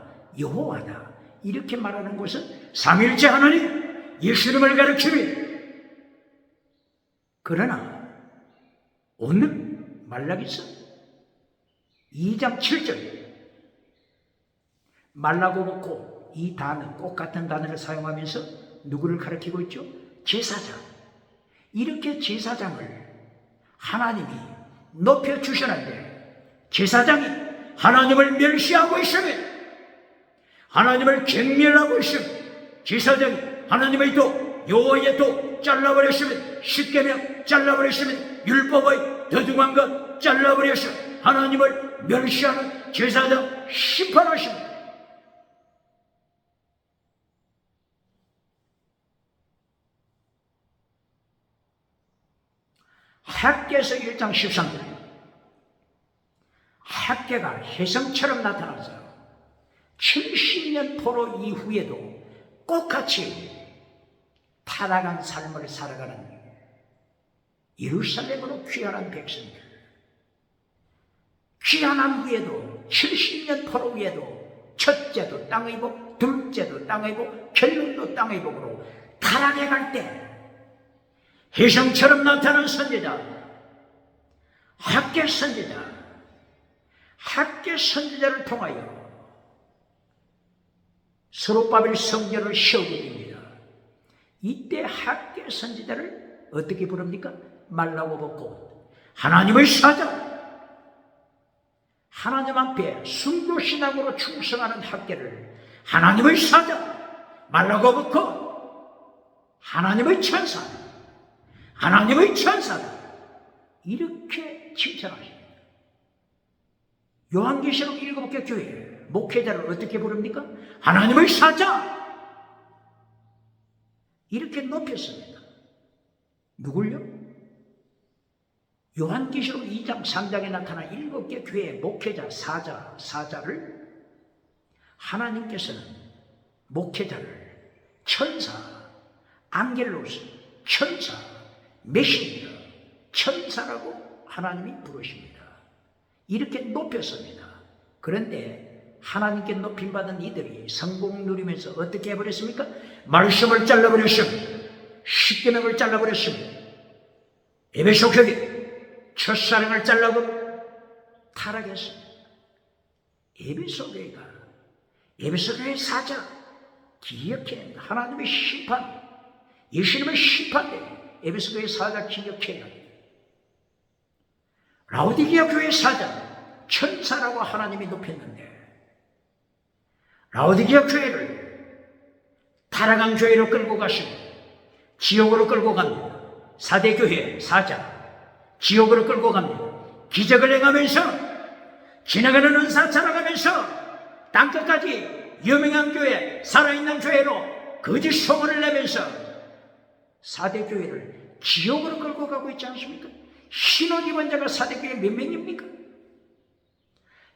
이렇게 말하는 것은 삼위일체 하나님 예수님을 가르치며, 그러나 오늘 말라기서 2장 7절 말라고 먹고, 이 단어, 똑같은 단어를 사용하면서 누구를 가르치고 있죠? 제사장. 이렇게 제사장을 하나님이 높여주셨는데, 제사장이 하나님을 멸시하고 있으면, 하나님을 경멸하고 있으면, 제사장이 하나님의 도, 여호와의 도 잘라버렸으면, 십계명 잘라버렸으면, 율법의 더중한 것 잘라버렸으면 하나님을 멸시하는 제사장 심판하십니다. 학개서 1장 13절, 학개가 혜성처럼 나타나서 70년 포로 이후에도 똑같이 타락한 삶을 살아가는 예루살렘으로 귀환한 백성들, 귀환한 후에도 70년 포로 후에도 첫째도 땅의 복, 둘째도 땅의 복, 결론도 땅의 복으로 타락해 갈 때 혜성처럼 나타난 선지자, 학개 선지자, 학개 선지자를 통하여 스룹바벨 성전을 세우게 됩니다. 이때 학개 선지자를 어떻게 부릅니까? 말라고 벗고 하나님의 사자, 하나님 앞에 순교신앙으로 충성하는 학개를 하나님의 사자, 말라고 벗고 하나님의 천사, 하나님의 천사다, 이렇게 칭찬하십니다. 요한계시록 7개 교회 목회자를 어떻게 부릅니까? 하나님의 사자, 이렇게 높였습니다. 누굴요? 요한계시록 2장 3장에 나타난 7개 교회의 목회자, 사자를 하나님께서는 목회자를 천사, 안겔로스, 천사, 메시아, 천사라고 하나님이 부르십니다. 이렇게 높였습니다. 그런데 하나님께 높임받은 이들이 성공 누리면서 어떻게 해버렸습니까? 말씀을 잘라버렸습니다. 십계명을 잘라버렸습니다. 에베소 교회 첫사랑을 잘라버려 타락했습니다. 에베소 교회 사자, 기억해. 하나님의 심판, 예수님의 심판대 에베소 교회 사자 기억해야 합니다. 라오디게아 교회 사자, 천사라고 하나님이 높였는데, 라오디게아 교회를 타락한 교회로 끌고 가시고 지옥으로 끌고 갑니다. 사대 교회 사자, 지옥으로 끌고 갑니다. 기적을 행하면서, 지나가는 은사 자랑하면서 땅끝까지 유명한 교회, 살아있는 교회로 거짓 소문을 내면서 사대 교회를 지옥으로 끌고 가고 있지 않습니까? 신혼 입은 자가 사대 교회 몇 명입니까?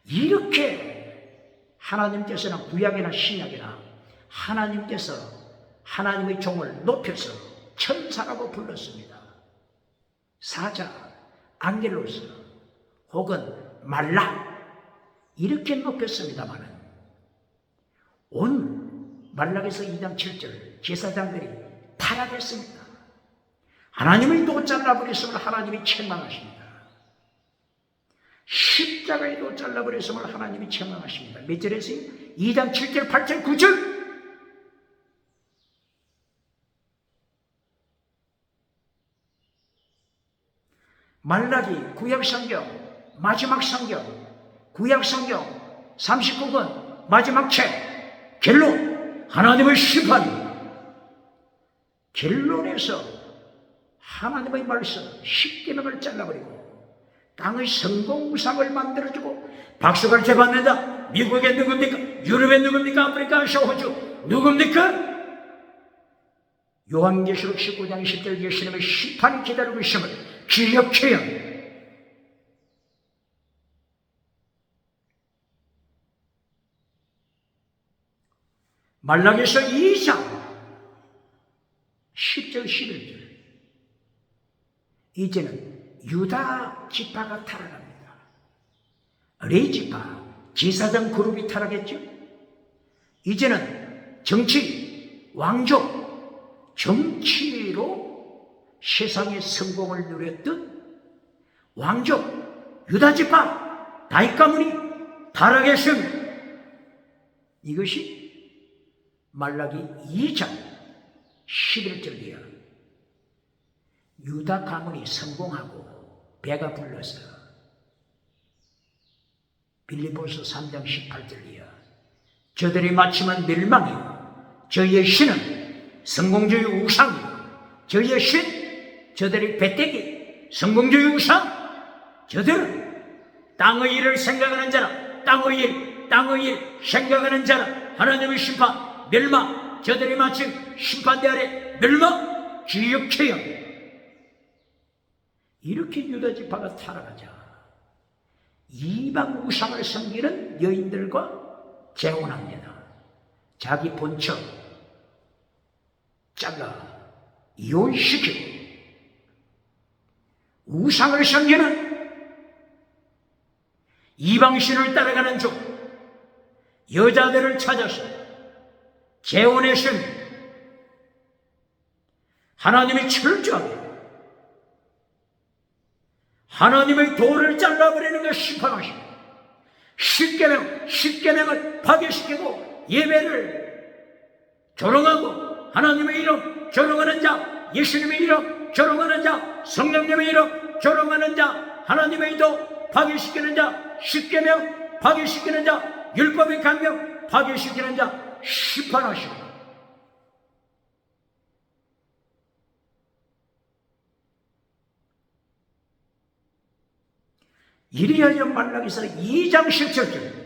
이렇게 하나님께서는 구약이나 신약이나 하나님께서 하나님의 종을 높여서 천사라고 불렀습니다. 사자, 안겔로스 혹은 말라, 이렇게 높였습니다마는 온 말라기서 2장 7절 제사장들이 타락했습니다. 하나님의 도 잘라버렸음을 하나님이 책망하십니다. 십자가의 도 잘라버렸음을 하나님이 책망하십니다. 몇 절에서요? 2장 7절, 8절, 9절. 말라기 구약성경 마지막 성경, 구약성경 39권 마지막 책 결론, 하나님의 심판. 결론에서 하나님의 말씀 십계명을 잘라버리고 땅의 성공상을 만들어주고 박수를 제받는다. 미국에 누굽니까? 유럽에 누굽니까? 아프리카, 호주 누굽니까? 요한계시록 19장 10절 예수님의 심판이 기다리고 있음을 기억해야 합니다. 말라기서 2장 10절 11절 이제는 유다 지파가 타락합니다. 레이지파 제사장 그룹이 타락했죠. 이제는 정치, 왕족, 정치로 세상의 성공을 누렸던 왕족 유다지파 다윗 가문이 타락의 셈, 이것이 말라기 2장 11절이야. 유다 가문이 성공하고 배가 불러서 빌립보서 3장 18절이야. 저들이 마침은 멸망이요 저희의 신은 성공주의 우상이요 저희의 신, 저들이 배때기 성공주의 우상, 저들은 땅의 일을 생각하는 자라, 땅의 일 생각하는 자라 하나님의 심판, 멸망, 저들이 마침 심판대 아래 멸망, 지역체험. 이렇게 유다지파가 타락하자 이방 우상을 섬기는 여인들과 재혼합니다. 자기 본처 잘라 이혼시키고 우상을 섬기는 이방신을 따라가는 중 여자들을 찾아서 재혼의 셈, 하나님이 철저하게 하나님의 도를 잘라버리는 걸 심판하십니다. 십계명을 파괴시키고 예배를 조롱하고 하나님의 이름 조롱하는 자, 예수님의 이름 조롱하는 자, 성령님의 이름 조롱하는 자, 하나님의 도 파괴시키는 자, 십계명 파괴시키는 자, 율법의 강령 파괴시키는 자 심판하십니다. 이리하여 말라기서 2장 17절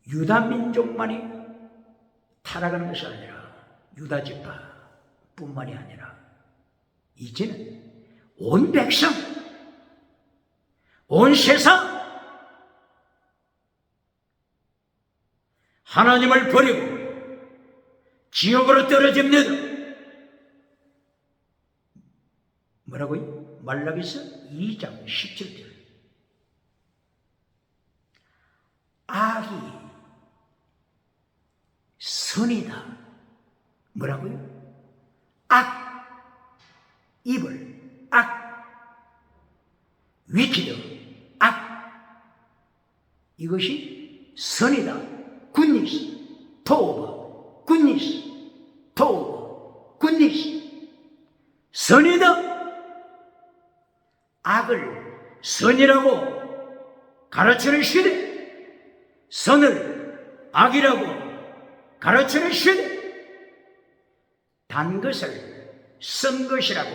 유다 민족만이 타락하는 것이 아니라 유다지파 뿐만이 아니라 이제는 온 백성, 온 세상 하나님을 버리고 지옥으로 떨어집니다. 뭐라고요? 말라기서 2장 17절 악이 선이다. 뭐라고요? 악, 이불, 악, 위키드, 악, 이것이 선이다. 굿니스, 토브, 굿니스, 토브, 굿니스, 선이다. 악을 선이라고 가르치는 시대, 선을 악이라고 가르치는 시대, 단 것을 쓴 것이라고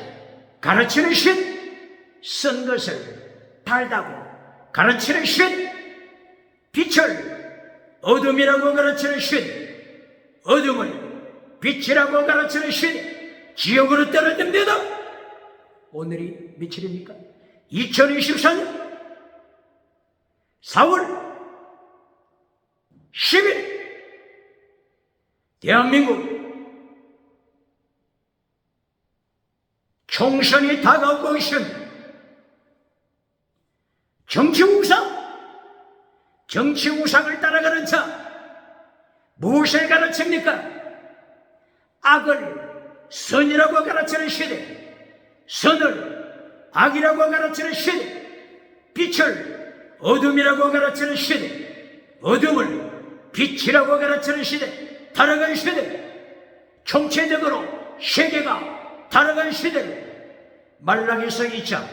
가르치는 시대, 쓴 것을 달다고 가르치는 시대, 빛을 어둠이라고 가르치는 시대, 어둠을 빛이라고 가르치는 시대, 지옥으로 떨어집니다. 오늘이 며칠입니까? 2024년 4월 10일 대한민국 총선이 다가오고 있습니다. 정치 우상을 따라가는 자 무엇을 가르칩니까? 악을 선이라고 가르치는 시대, 선을 악이라고 가르치는 시대, 빛을 어둠이라고 가르치는 시대, 어둠을 빛이라고 가르치는 시대, 타락한 시대, 총체적으로 세계가 타락한 시대를 말라기서 2장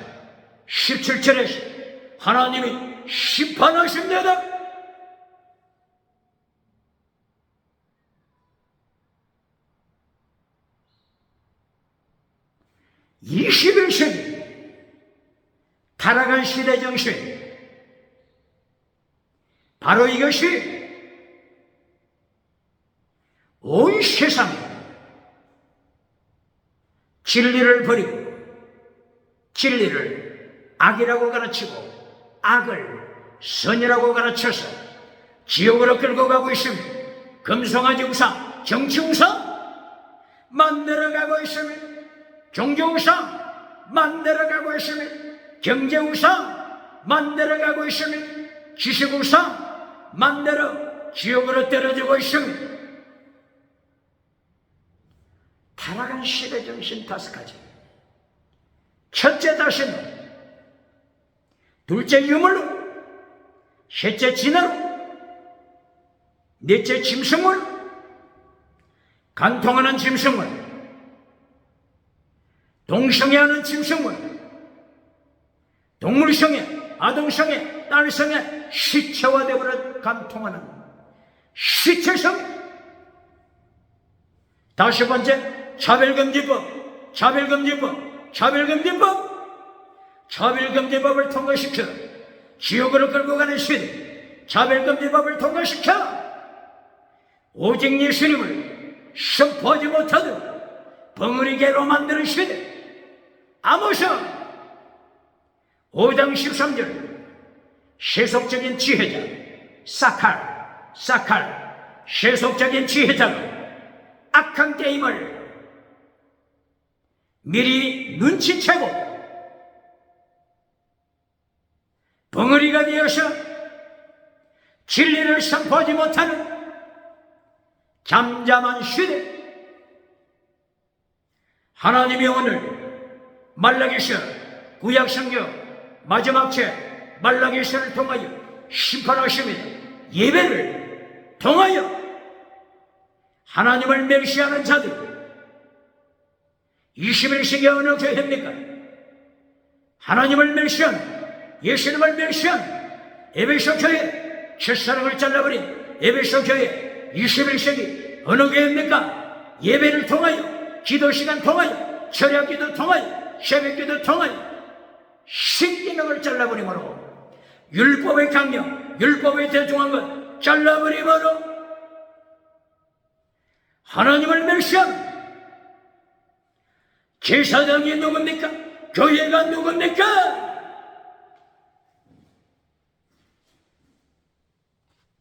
17절에서 하나님이 심판하십니다. 21세기 타락한 시대 정신, 바로 이것이 온 세상에 진리를 버리고 진리를 악이라고 가르치고 악을 선이라고 가르쳐서 지옥으로 끌고 가고 있습니다. 금송아지 우상, 정치 우상 만들어가고 있습니다. 종교 우상 만들어가고 있습니다. 경제 우상 만들어가고 있습니다. 지식 우상 만들어 지옥으로 떨어지고 있으며 타락한 시대 정신 5가지. 첫째 다시는, 둘째 유물로, 셋째 진화로, 넷째 짐승물, 간통하는 짐승물, 동성애하는 짐승물, 동물성애, 아동성애, 딸성애, 시체화되어버린 간통하는 시체성. 다섯 번째, 차별금지법, 차별금지법, 차별금지법. 차별금지법을 통과시켜 지옥으로 끌고 가는 시대. 차별금지법을 통과시켜 오직 예수님을 선포하지 못하도록 벙어리개로 만드는 시대. 아모스 5장 13절, 세속적인 지혜자 사칼, 세속적인 지혜자가 악한 게임을 미리 눈치채고 벙어리가 되어서 진리를 선포하지 못하는 잠잠한 시대. 하나님이 오늘 말라기서 구약성경 마지막 책 말라기서를 통하여 심판하십니다. 예배를 통하여 하나님을 멸시하는 자들, 21세기 어느 교회입니까? 하나님을 멸시한, 예수님을 멸시한 에베소 교회, 첫사랑을 잘라버린 에베소 교회, 21세기 어느 교회입니까? 예배를 통하여, 기도 시간 통하여, 철야 기도 통하여, 새벽 기도 통하여 신기능을 잘라버림으로, 율법의 강령, 율법의 대중한 것 잘라버림으로 하나님을 멸시한 제사장이 누굽니까? 교회가 누굽니까?